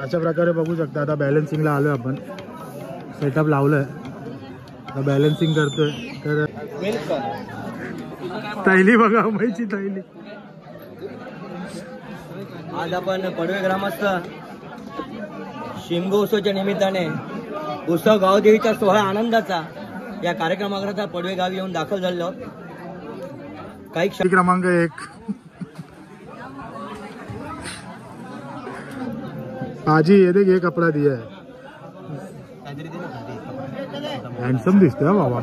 अशा प्रकारे बघू शकता. आता बॅलन्सिंगला आलोय आपण, सेटअप लावलंय, आता बॅलन्सिंग करतोय. तर थैली बघा, मैची थैली. आज आपण पडवे ग्रामस्थ शिमगो उत्सवाच्या निमित्ताने उत्सव गावदेवीचा सोहळा आनंदाचा या कार्यक्रमाकरता पडवे गावी येऊन दाखल झालो. काही क्रमांक 1 आजी, ये देख ये कपड़ा दिया है, हँडसम दिसतोय बाबा.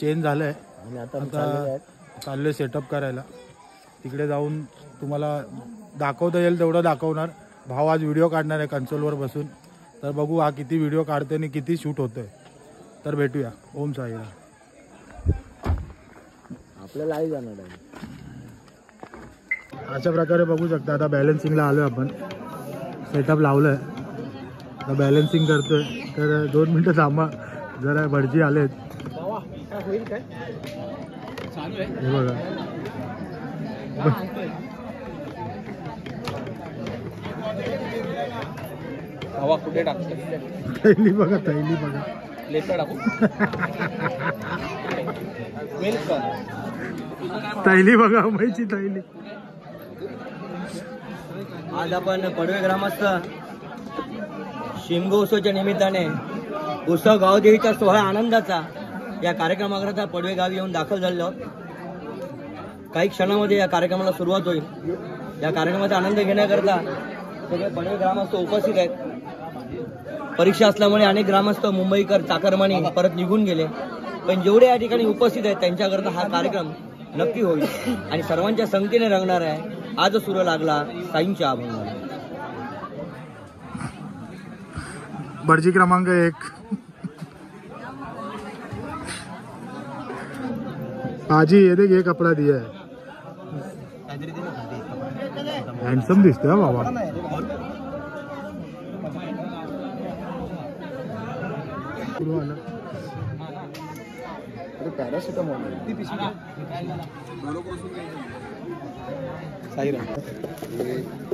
चेंज झालंय आणि आता चाललोय सेटअप करायला. तिकडे जाऊन तुम्हाला दाखवता येईल तेवढं दाखवणार. भाव आज व्हिडिओ काढणार आहे कन्सोलवर बसून, तर बघू हा किती व्हिडिओ काढतोय आणि किती शूट होतोय. तर भेटूया. ओम साईराम. आपल्याला आई जाणार आहे. अशा प्रकारे बघू शकता. आता बॅलन्सिंगला आलोय आपण, सेटअप लावलंय, आता बॅलन्सिंग करतोय. तर 2 मिनिटं थांबा, जरा भटजी आलेत. हे बघा, हवा कुठे टाकतो? थैली बघा, थैली बघा. थैली बघा, मैची थैली. आज आपण पडवे ग्रामस्थ शिमगो उत्सवाच्या निमित्ताने उत्सव गावदेवीचा सोहळा आनंदाचा या कार्यक्रमाकरता पडवे गावी येऊन दाखल झालो. काही क्षणामध्ये या कार्यक्रमाला सुरुवात होईल. या कार्यक्रमाचा आनंद घेण्याकरता सगळे पडवे ग्रामस्थ उपस्थित आहेत. परीक्षा असल्यामुळे अनेक ग्रामस्थ मुंबईकर चाकरमानी परत निघून गेले, पण जेवढे या ठिकाणी उपस्थित आहेत त्यांच्याकरता हा कार्यक्रम नक्की होईल आणि सर्वांच्या संगतीने रंगणार आहे. आज सुरू लागला साईंच्या अभंगाला. भटजी क्रमांक 1 आजी, ये देख ये कपड़ा दिया है, हँडसम दिसतोय बाबा.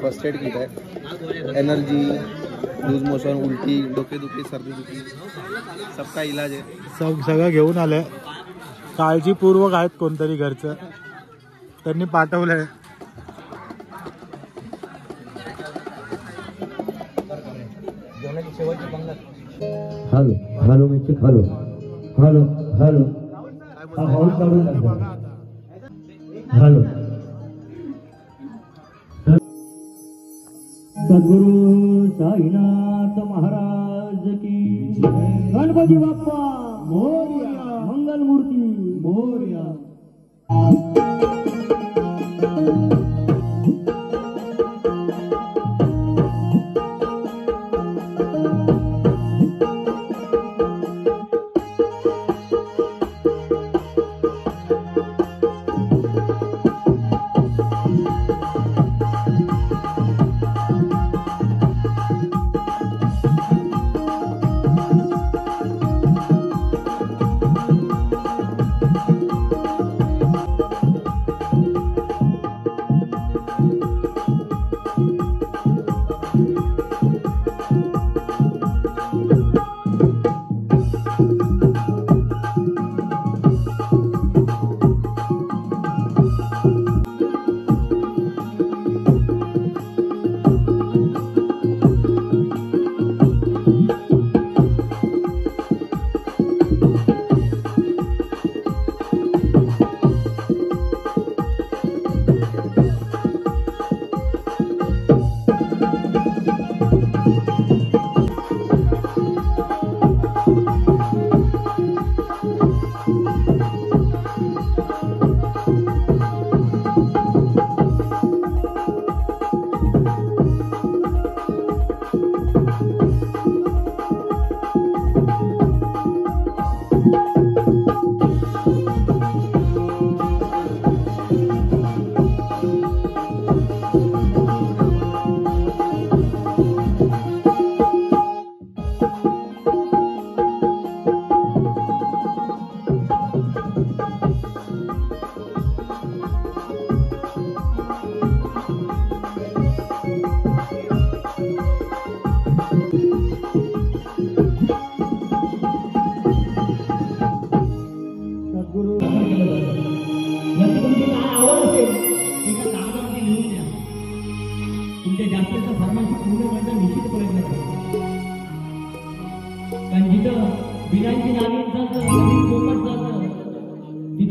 फर्स्ट एड किट आहे. एनर्जी, लूज मोशन, उलटी, डोकेदुखी, सर्दीदुखी, सबका इलाज आहे. सगळं घेऊन आलंय. काळजीपूर्वक आहेत कोणतरी घरचं, त्यांनी पाठवलंय. Hello hello mister, hello hello hello hello. Sadguru Sainath Maharaj की गणपती बाप्पा मोरया, मंगलमूर्ती मोरया.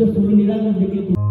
तुझं सोडून निरागस देखील तू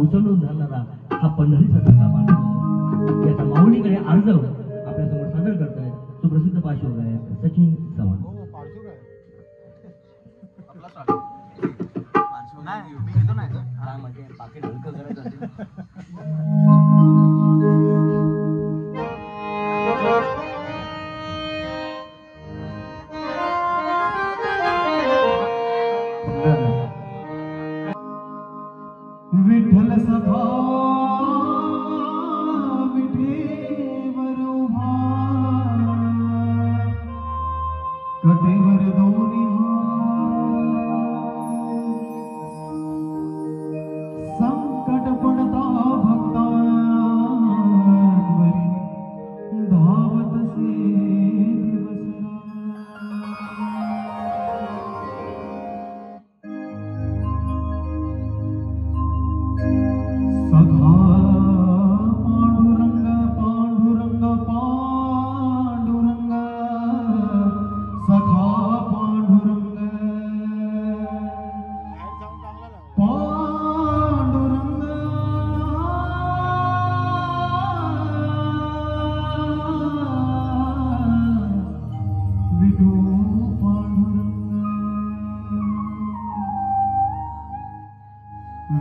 उचलून धरणारा हा पंढरीचा सखा पांडुरंग याचा माऊलीकडे अर्ज आपल्यासमोर सादर करतायत सुप्रसिद्ध पार्श्वगायक सचिन चव्हाण. पाकिट हलकं करत असेल. विठ्ठल सखा विठेवर उभा कटेवर दोन्ही संकट पडता भक्तांवरी धावत से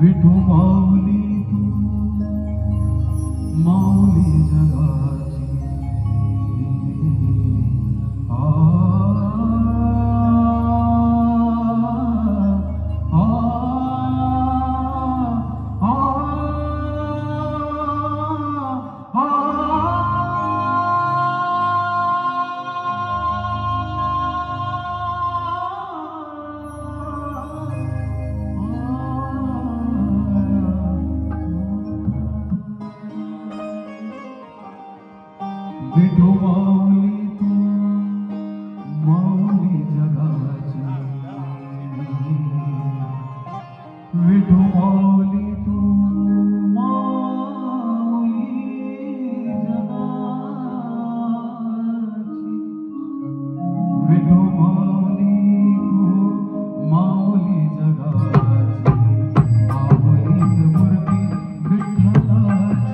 विठू माऊली तू माऊली जगाची विठो माऊली तू माऊली जगाची विठो माऊली तू माऊली जगाची विठो माऊली तू माऊली जगाची माऊली मूर्ती विठ्ठलाची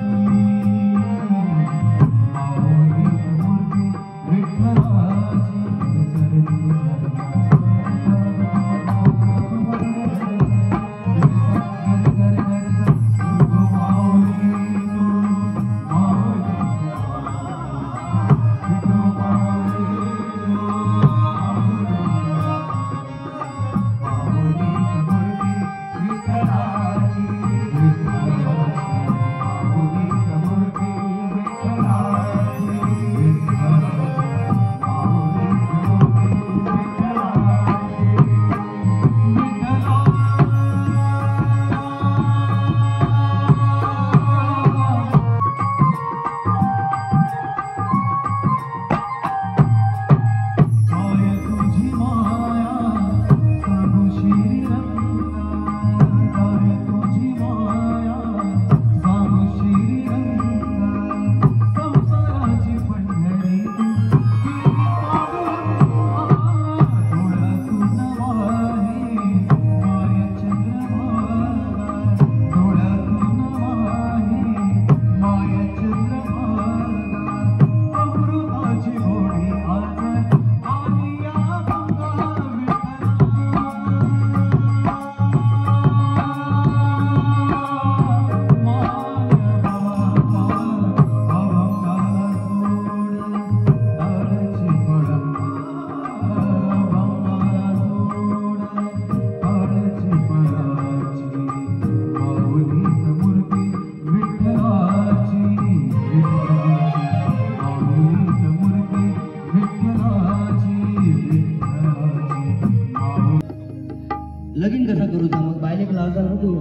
लगीन कसा करू मग बायलेक लावता ना तू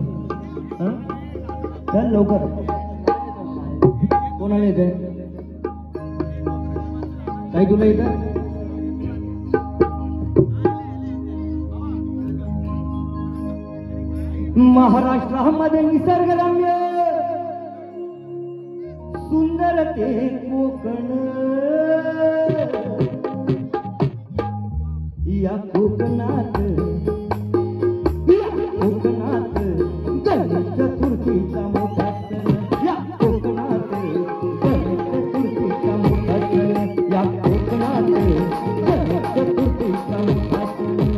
चल लवकर कोणाला येत काय तुला येत महाराष्ट्रामध्ये निसर्गरम्य सुंदर ते कोकण या कोकणात गणेश चतुर्थीचा मोठा सण या कोकणात गणेश चतुर्थीचा मोठा सण या कोकणात गणेश चतुर्थीचा मोठा सण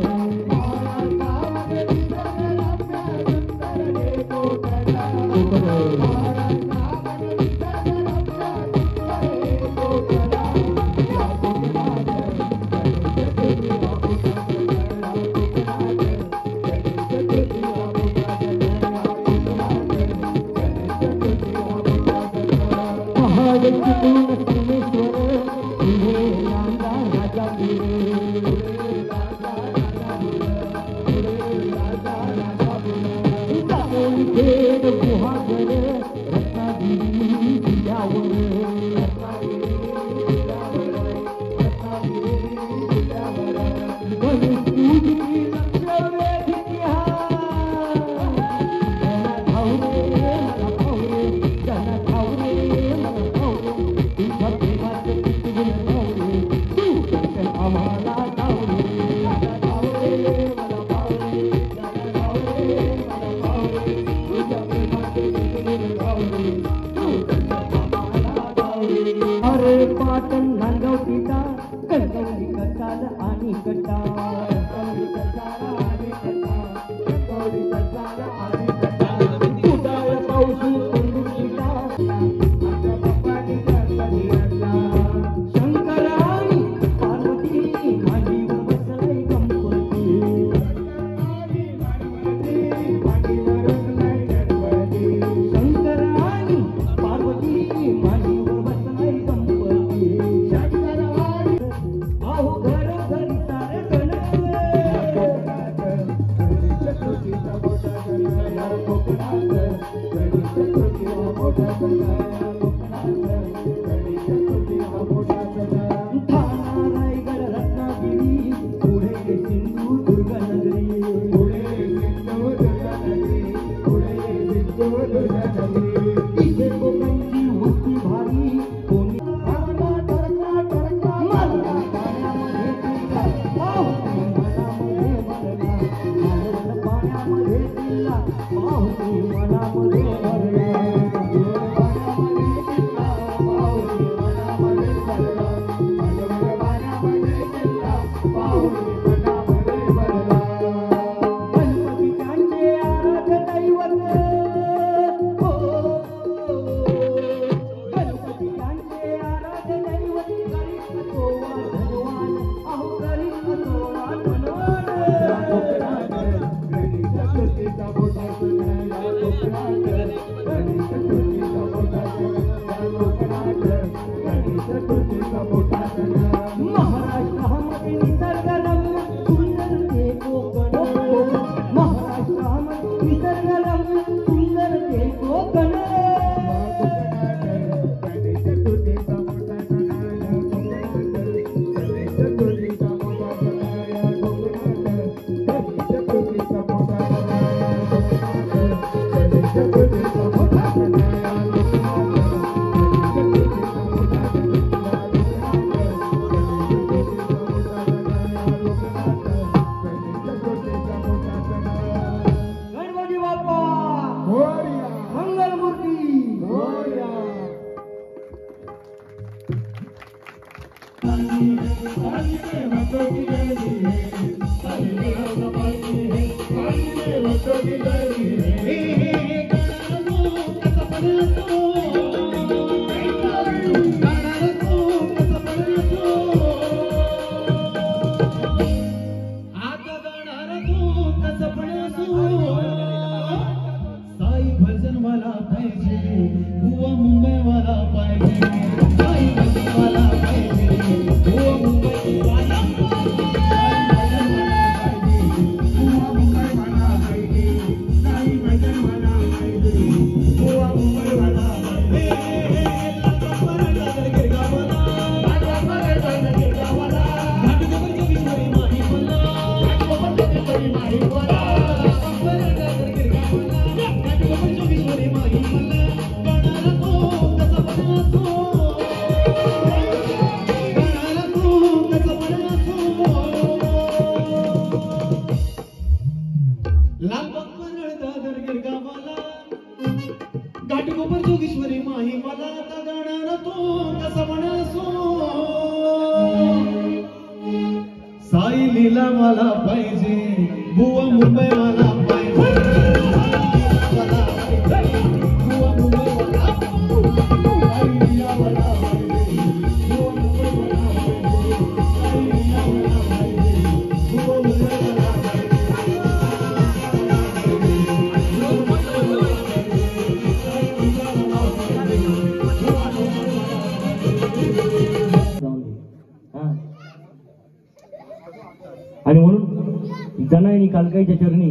आणि म्हणून जनाईनी कालकाईच्या चरणी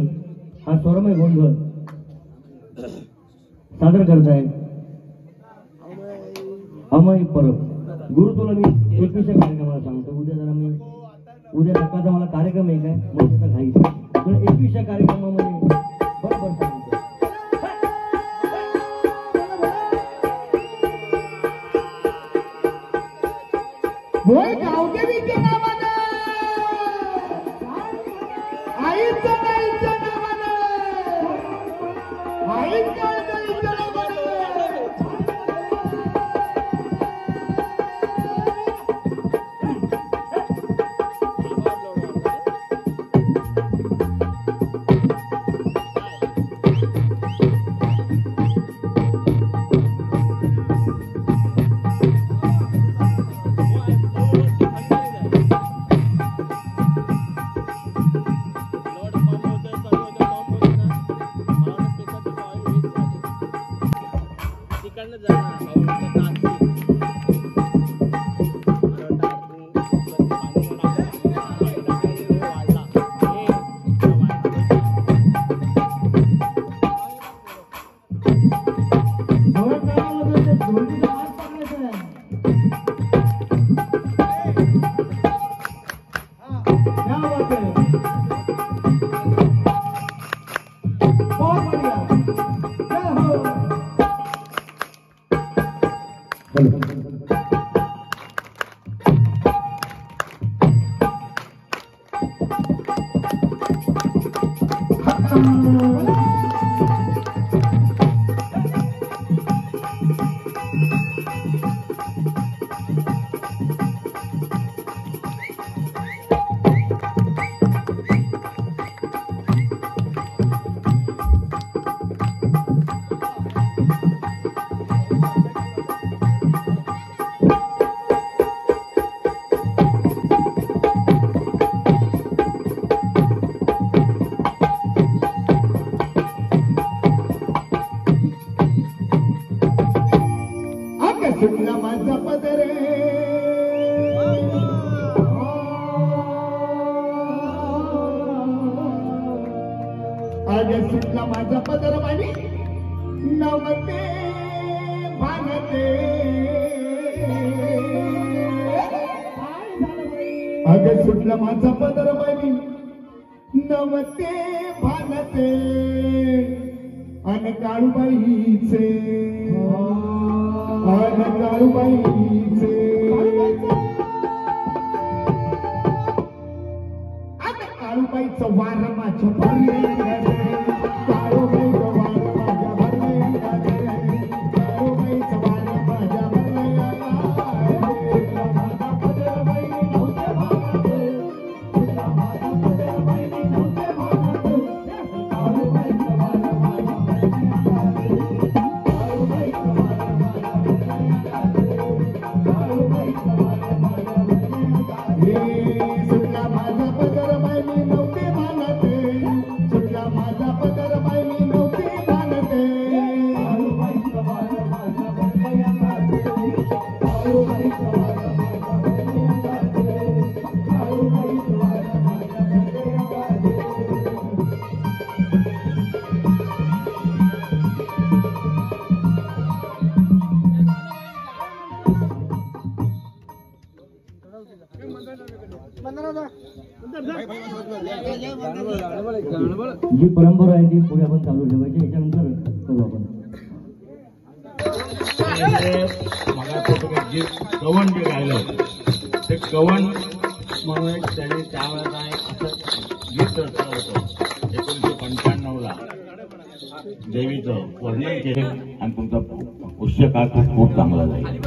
हा स्वरमय गोंधळ सादर करताय. अमय परब गुरु तुला मी 21व्या कार्यक्रमाला सांगतो. उद्या जरा मी उद्या सकाळचा मला कार्यक्रम आहे काय म्हणजे त्याचा घाई तर 21व्या कार्यक्रमामध्ये बरोबर सांगतो. होय गावदेवीच्या नावानं आईच्या गाईच्या नावानं आईच्या गाईच्या नावानं सुटला माझा पदर मानी नवते भानते अग सुटला माझा पदर मानी नवते भानते अन काळूबाईचे अन काळूबाईचे अन काळूबाईचं वार माझ्या भरले जी परंपरा आहे ती पुढे आपण चालू ठेवायची याच्यानंतर करू आपण जे कवन जे राहिलं ते कवन म्हणून त्याने त्यावेळेला असं गीत रचलं होतं 1995ला देवीचं वर्णन केलं आणि तुमचा पुष्य काळ खूप चांगला जाईल.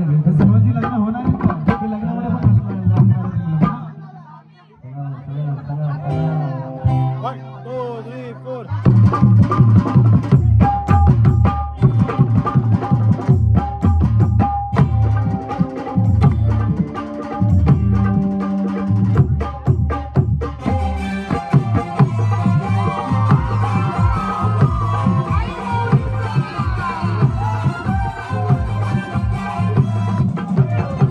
लागेल. तर सर्वांची लग्न होणार आहेत का? ते लग्नामध्ये पण असणार आहे. चला, चला, चला, चला. 1 2 3 4 Thank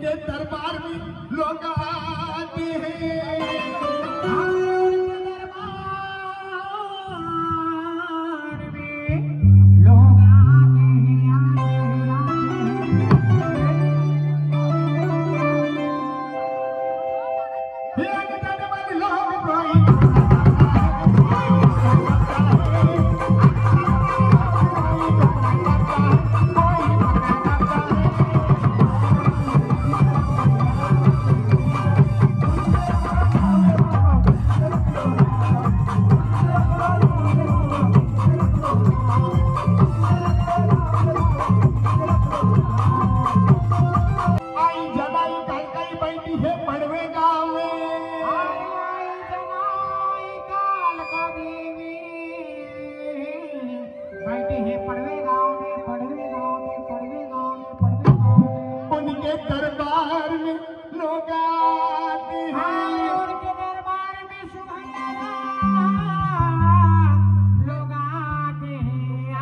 उनके दरबार में लोग आते हैं, दरबार में लोग आते हैं, उनके दरबार में सुभद्रा लोग आते हैं,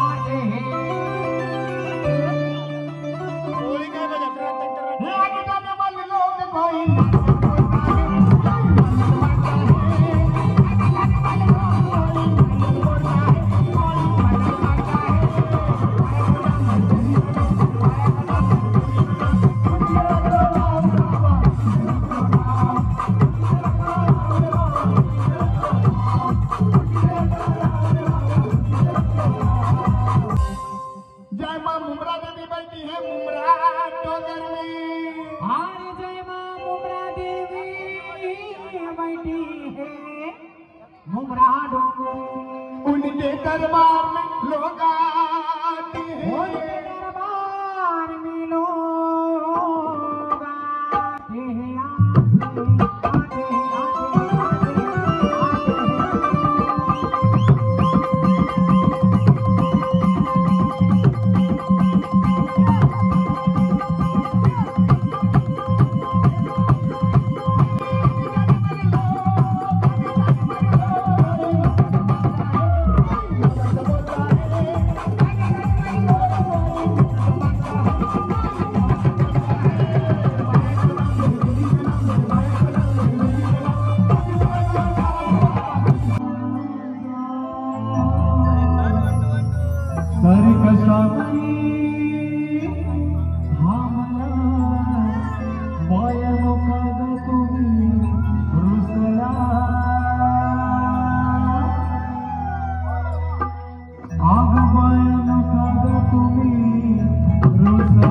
आते हैं। लोग कोई उनके दरबार में लोग आते हैं, उनके दरबार में लोग आते हैं, आते हैं, सारी कशाची भावना बाया लोकांना तुम्ही रुसला, आग बाया लोकांना तुम्ही रुसला,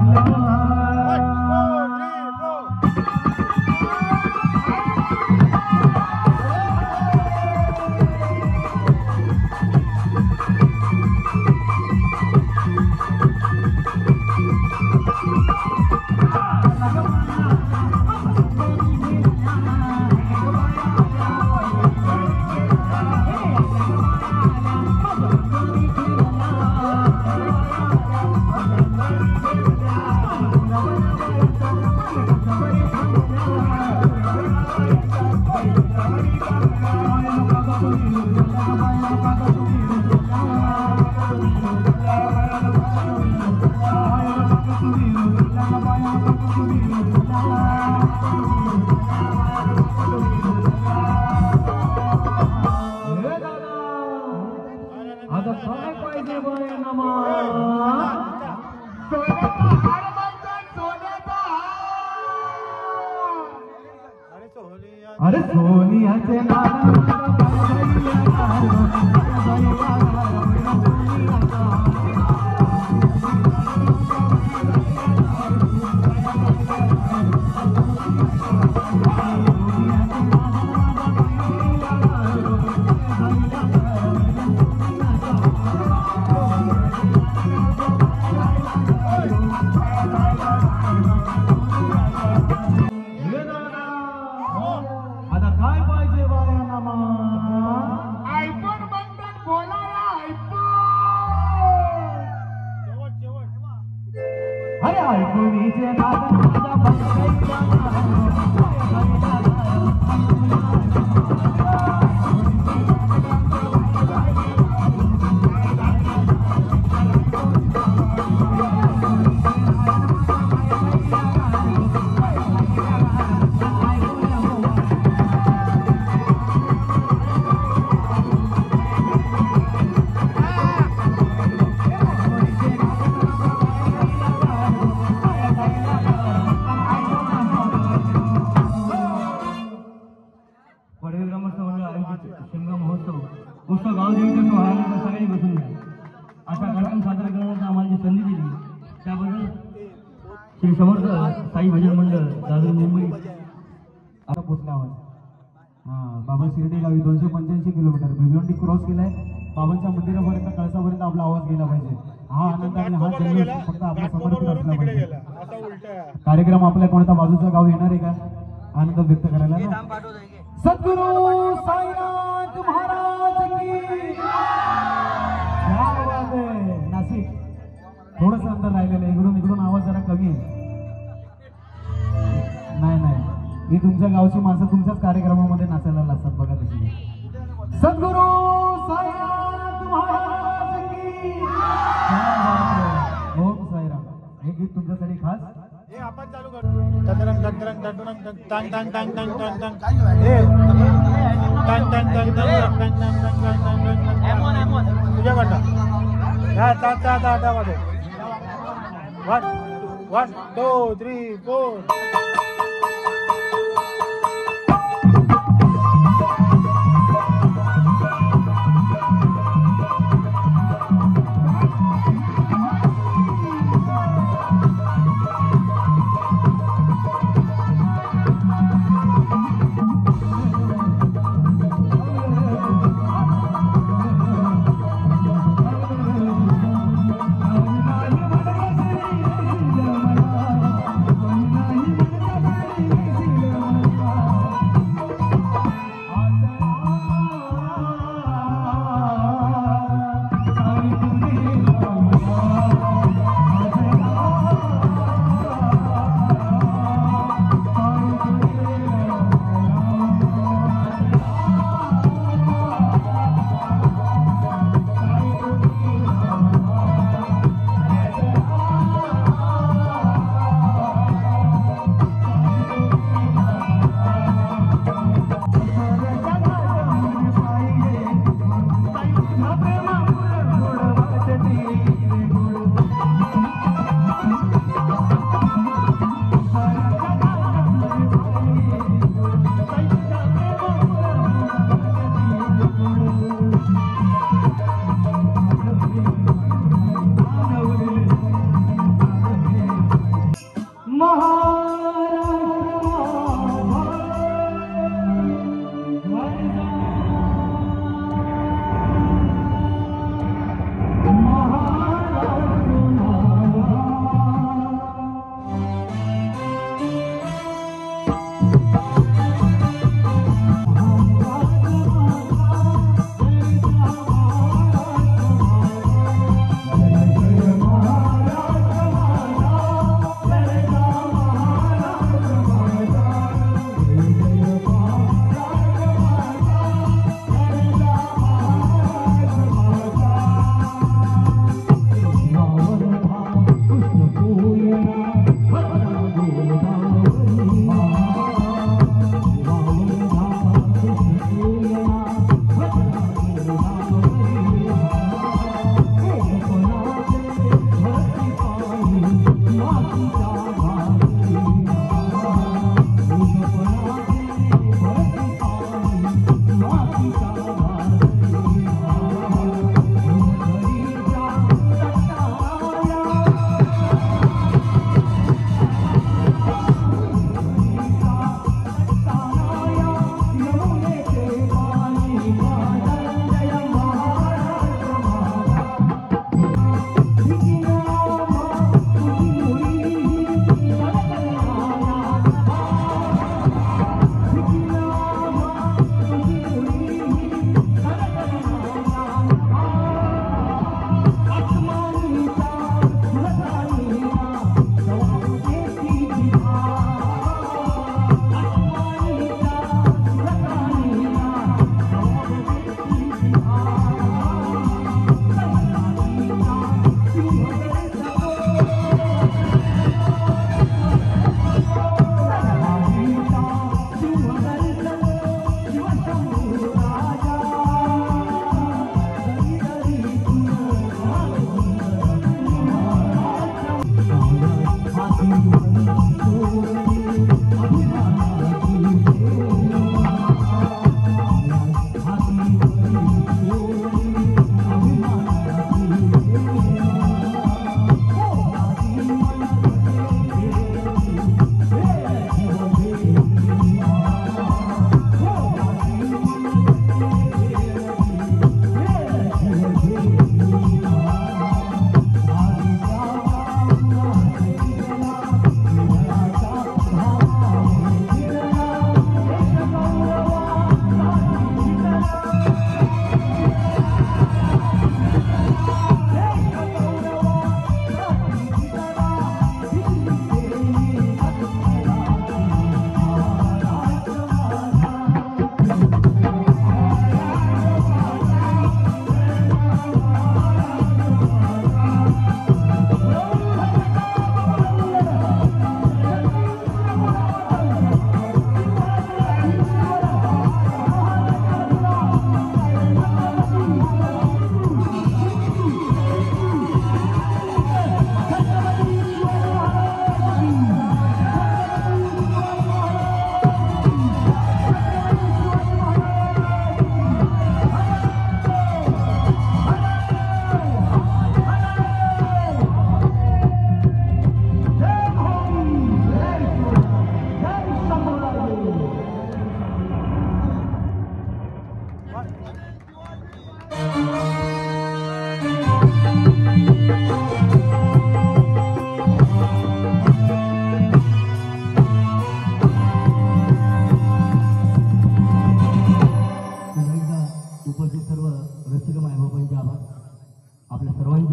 आता काय पाहिजे बाया नमा, सोन्याचा हार म्हणतात, सोन्याचा हार, अरे सोनियाचे आता काय पाहिजे बाया नमा, आयफोन म्हणतात बोलायला, आयफोन, अरे आयफोनीचे नाद श्री समर्थ साई भजन मंडळ दादर मुंबई आता पोचला आवाज. बाबा शिर्डी गावी 285 किलोमीटर भिवंडी क्रॉस केलाय. बाबांच्या मंदिरापर्यंत कळसापर्यंत आपला आवाज गेला पाहिजे. हा आनंद आणि हा जल्लोष फक्त आपला समर्पित असला पाहिजे. कार्यक्रम आपल्या कोणत्या बाजूचं गाव येणार आहे का आनंद व्यक्त करायला ना? सद्गुरु साईनाथ महाराज की क्या बात आहे. नाशिक थोडस अंतर राहिलेलं आहे. इकडून आवाज जरा कमी आहे. नाही ही तुमच्या गावची माणसं तुमच्याच कार्यक्रमामध्ये नाचायला लागतात बघा तशी. सद्गुरु साईनाथ महाराज की ओम साईराम. हे गीत तुमच्यासाठी खास. हे आपण चालू करू. तंत्रंग तंत्रंग तंत्रंग टांग टांग टांग टांग टांग टांग. हे टांग टांग टांग टांग टांग टांग टांग टांग टांग. तुझ्याकडनं ह्या 7 मध्ये 1 2 3 4.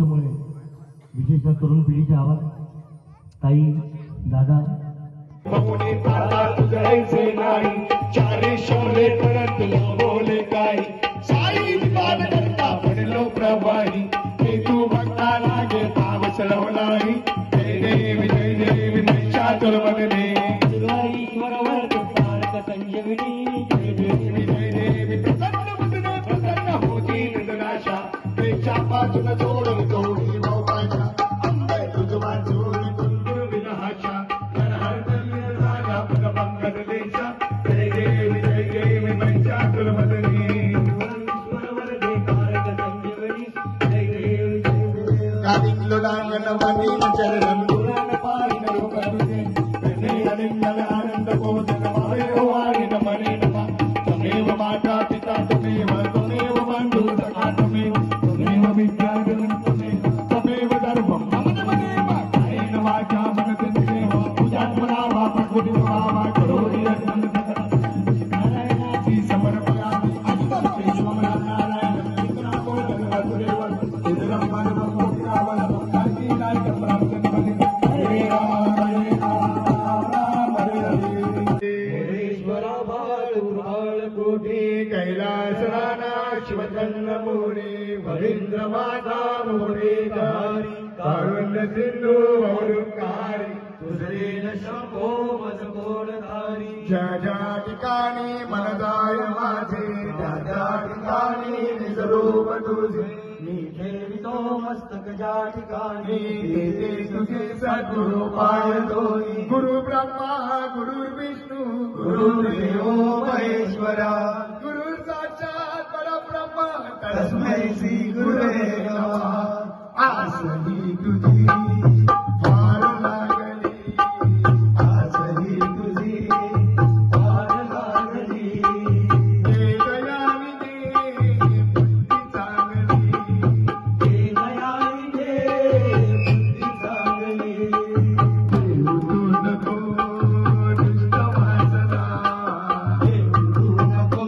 असल्यामुळे विशेषतः तरुण पिढीचे आवाज ताई दादा बघून तारा तुझायचे नाही चारी शोले परत बोले काय साई विवाद करता पडलो प्रवाही हे तू बघता लागे तावसलो नाही जय देवी चातुर बघणे बरोबर तारक संजीवनी जय देवी प्रसन्न होती निदनाशा पेक्षा पाचून जोडून जोडी भाऊच्या अंबे तुझ वाजून कुंदूर विनाशा आनंद तमेव माता पिता तमेव तमेव बंधू सखा तमेव विद्या तमेव धर्मं ममदेव कायेन वाचा मनसेन पूजात्मना वा प्रकृती वा करोति नारायणाची समर्पयामि अष्टविश्वं नारायण नामो धर्मदेव इदं परमं रावणं कार्तिकाय प्राप्तं हरे राम कैलास राणा शिवचंद्र मोरे भविंद्र माता मोरे धारी कारुण्य सिंधू वरुणकारी तुझे शंभो मजकोणधारी ज्या ज्या ठिकाणी मन जाय माझे ज्या ज्या ठिकाणी निजरूप तुझे मी ठेवितो मस्तक ज्या ठिकाणी ते तुझे सद्गुरु पाय दोई गुरु ब्रह्मा गुरु विष्णू गुरुदेव महेश्वरा गुरु साक्षात परब्रह्म तस्मै श्री गुरुवे नमः आसही तुझी फार लागली आसही तुझी फार लागली हे दयाळी दे बुद्धी चांगली हे दयाळी दे बुद्धी चांगली तू नको दुष्ट वासना तू नको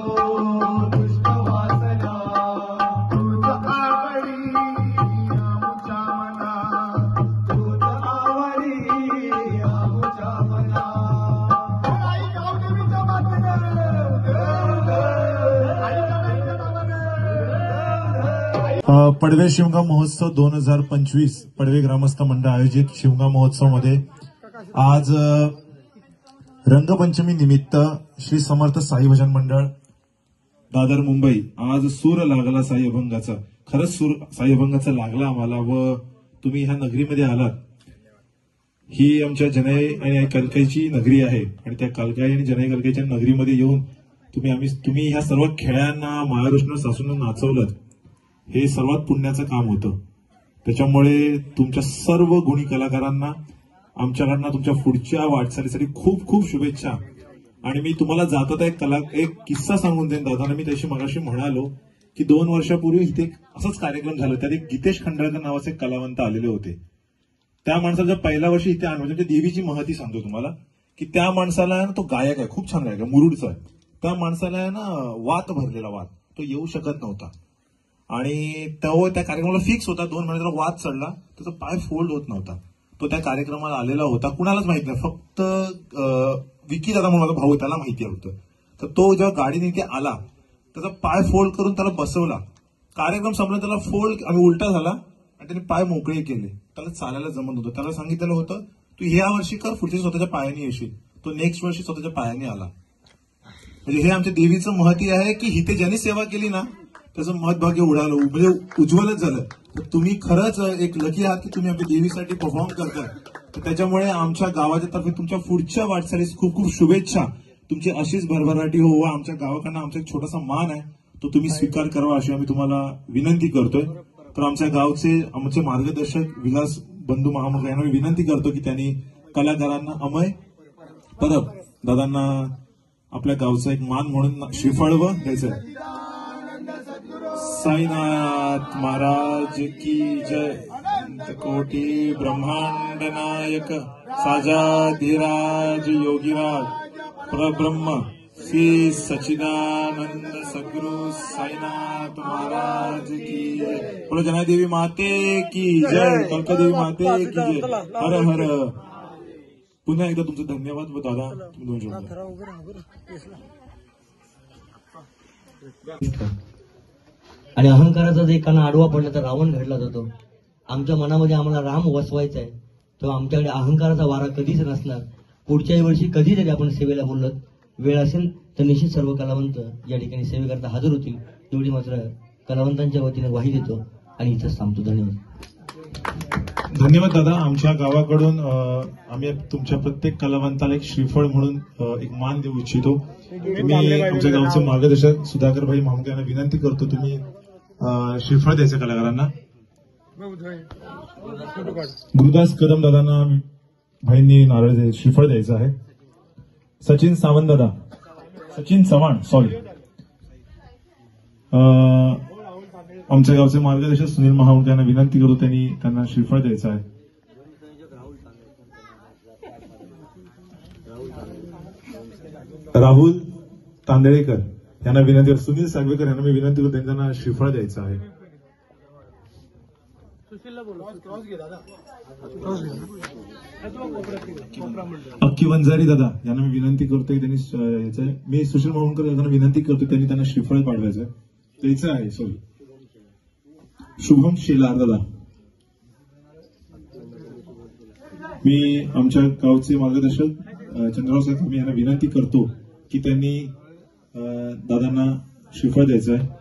दुष्ट वासना तूच आवडी आमच्या मना तूच आवडी आमच्या मना आई गावदेवीच्या बातम्या पडवे शिवगाव महोत्सव 2025 पडवे ग्रामस्थ मंडळ आयोजित शिवगाव महोत्सव मध्ये आज रंगपंचमी निमित्त श्री समर्थ साई भजन मंडळ दादर मुंबई आज सूर लागला साई अभंगाचा. खरंच सूर साई अभंगाचा लागला आम्हाला व तुम्ही ह्या नगरीमध्ये आलात. ही आमच्या जनई आणि कलकाईची नगरी आहे आणि त्या कलकाई आणि जनई कलकाईच्या नगरीमध्ये येऊन तुम्ही ह्या सर्व खेळांना महाराष्ट्र सासून नाचवलं. हे सर्वात पुण्याचं काम होतं. त्याच्यामुळे तुमच्या सर्व गुणी कलाकारांना आमच्याकडनं तुमच्या पुढच्या वाटचालीसाठी खूप खूप शुभेच्छा. आणि मी तुम्हाला जाता एक किस्सा सांगून देईन दादा. मी त्याशी मगाशी म्हणालो की 2 वर्षापूर्वी इथे असाच कार्यक्रम झाला. त्यात एक गीतेश खंडाळकर नावाचे कलावंत आलेले होते. त्या माणसाच्या पहिल्या वर्षी इथे आणलं. म्हणजे देवीची महती सांगतो तुम्हाला की त्या माणसाला तो गायक आहे, खूप छान गायक आहे, मुरुडचा आहे. त्या माणसाला आहे ना वात भरलेला वात, तो येऊ शकत नव्हता. आणि तो त्या कार्यक्रमाला फिक्स होता. 2 महिने त्याला वाद चढला, त्याचा पाय फोल्ड होत नव्हता. तो त्या कार्यक्रमाला आलेला होता. कुणालाच माहित नाही, फक्त विकी दादा म्हणून माझा भाऊ त्याला माहिती होतं. तर तो जेव्हा गाडीने इथे आला त्याचा पाय फोल्ड करून त्याला बसवला. कार्यक्रम संपला, त्याला फोल्ड आणि उलटा झाला आणि त्याने पाय मोकळे केले. त्याला चालायला जमत होतं. त्याला सांगितलेलं होतं तू ह्या वर्षी कर, पुढच्या स्वतःच्या पायाने येशील. तो नेक्स्ट वर्षी स्वतःच्या पायाने आला. म्हणजे हे आमच्या देवीचं महती आहे की इथे ज्यांनी सेवा केली ना त्याचं महत्भाग्य उडालं, म्हणजे उज्ज्वलच झालं. तर तुम्ही खरंच एक लकी आहात की तुम्ही आमच्या देवीसाठी परफॉर्म करताय. तर त्याच्यामुळे आमच्या गावाच्या तर्फे तुमच्या पुढच्या वाटचालीस खूप खूप शुभेच्छा. तुमची अशीच भरभराटी हो. आमच्या गावाकडनं आमचा एक छोटासा मान आहे, तो तुम्ही स्वीकार करावा अशी आम्ही तुम्हाला विनंती करतोय. तर आमच्या गावचे आमचे मार्गदर्शक विलास बंधू महामग यांना मी विनंती करतो की त्यांनी कलाकारांना अमय परब दादांना आपल्या गावचा एक मान म्हणून श्रीफळ द्यायचं. साईनाथ महाराज की जय. कोटी ब्रह्मांड नायक साजा धीराज योगीराज परब्रह्म श्री सच्चिदानंद सद्गुरु साईनाथ महाराज की जय. बोलो जनादेवी माते की जय. कल्पदेवी माते की जय. हर हर. पुन्हा एकदा तुमचं धन्यवाद व दादा तुम्ही 2 शब्द. आणि अहंकाराचा जर एकानं आडवा पडला तर रावण घडला जातो. आमच्या मनामध्ये आम्हाला राम वसवायचा आहे, तेव्हा आमच्याकडे अहंकाराचा वारा कधीच नसणार. पुढच्याही वर्षी कधी जरी आपण सेवेला बोललो, वेळ असेल तर निश्चित सर्व कलावंत या ठिकाणी सेवेकरता हजर होतील, एवढी मात्र कलावंतांच्या वतीने ग्वाही देतो आणि इथंच थांबतो. धन्यवाद. धन्यवाद दादा. आमच्या गावाकडून आम्ही तुमच्या प्रत्येक कलावंताला एक श्रीफळ म्हणून एक मान देऊ इच्छितो. मी आमच्या गावचे मार्गदर्शक सुधाकर भाई मामके यांना विनंती करतो, तुम्ही श्रीफळ द्यायचं कलाकारांना. गुरुदास कदम दादांना भाईंनी नारळ श्रीफळ द्यायचं आहे. सचिन सावंत दादा, सचिन चव्हाण सॉरी, आमच्या गावचे मार्गदर्शक सुनील महावंत यांना विनंती करतो, त्यांना श्रीफळ द्यायचं आहे. राहुल तांदळेकर यांना विनंती करतो, सुनील सागवेकर यांना मी विनंती करतो, त्यांना श्रीफळ द्यायचं आहे. अक्की वंजारी दादा यांना मी विनंती करतो की त्यांनी मी सुशील मोहनकर यांना विनंती करतो त्यांना श्रीफळ पाठवायचं द्यायचं आहे. सॉरी, शुभम शेलार दादा, मी आमच्या गावचे मार्गदर्शक चंद्रराव साहेब यांना विनंती करतो की त्यांनी दादांना श्रीफळ द्यायचं आहे.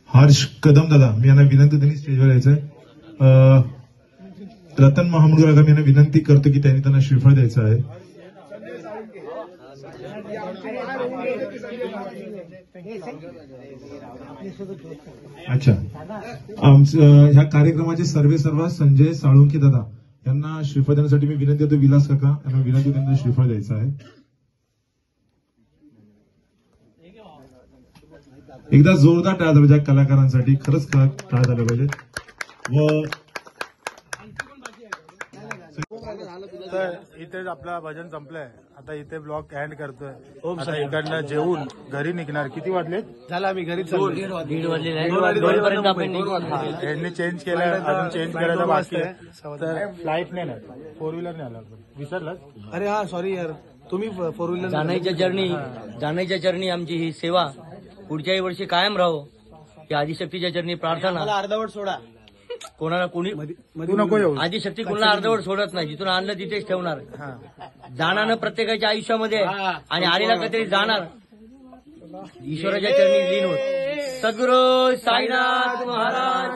हर्ष कदम दादा, मी यांना विनंती त्यांनी स्टेजवर यायचंय. रतन महामुडकर दादा, मी यांना विनंती करतो की त्यांना श्रीफळ द्यायचं आहे. अच्छा, ह्या कार्यक्रमाचे सर्वेसर्वा संजय साळुंके दादा यांना श्रीफळ देण्यासाठी मी विनंती करतो. विलास काका यांना विनंती त्यांना श्रीफळ द्यायचं आहे. एकदा जोरदार टाळ्या झाल्या पाहिजे कलाकारांसाठी, खरंच टाळ्या झाल्या पाहिजे. व तर इथेच आपला भजन संपलंय. आता इथे ब्लॉग एंड करतोय. आता इकडनं जेवून घरी निघणार. किती वाजले? झाला आम्ही घरी यांनी चेंज केलं, अजून चेंज करायला बाकी आहे. तर फ्लाईटने नाही, 4 व्हीलरने आला. विसरलास? अरे हा सॉरी यार, तुम्ही 4 व्हीलर. जाण्याच्या चरणी आमची ही सेवा पुढच्याही वर्षी कायम राहो. की आदिशक्तीच्या चरणी प्रार्थना. अर्धवट सोडा, कोणाला कोणी तू नको येऊ. आदिशक्ती कोणाला अर्धवट सोडत नाही. जिथून आणलं तिथेच ठेवणार. जाणार प्रत्येकाच्या आयुष्यामध्ये आणि आलेला कधीतरी जाणार. ईश्वराच्या चरणी लीन होत. सद्गुरू साईनाथ महाराज.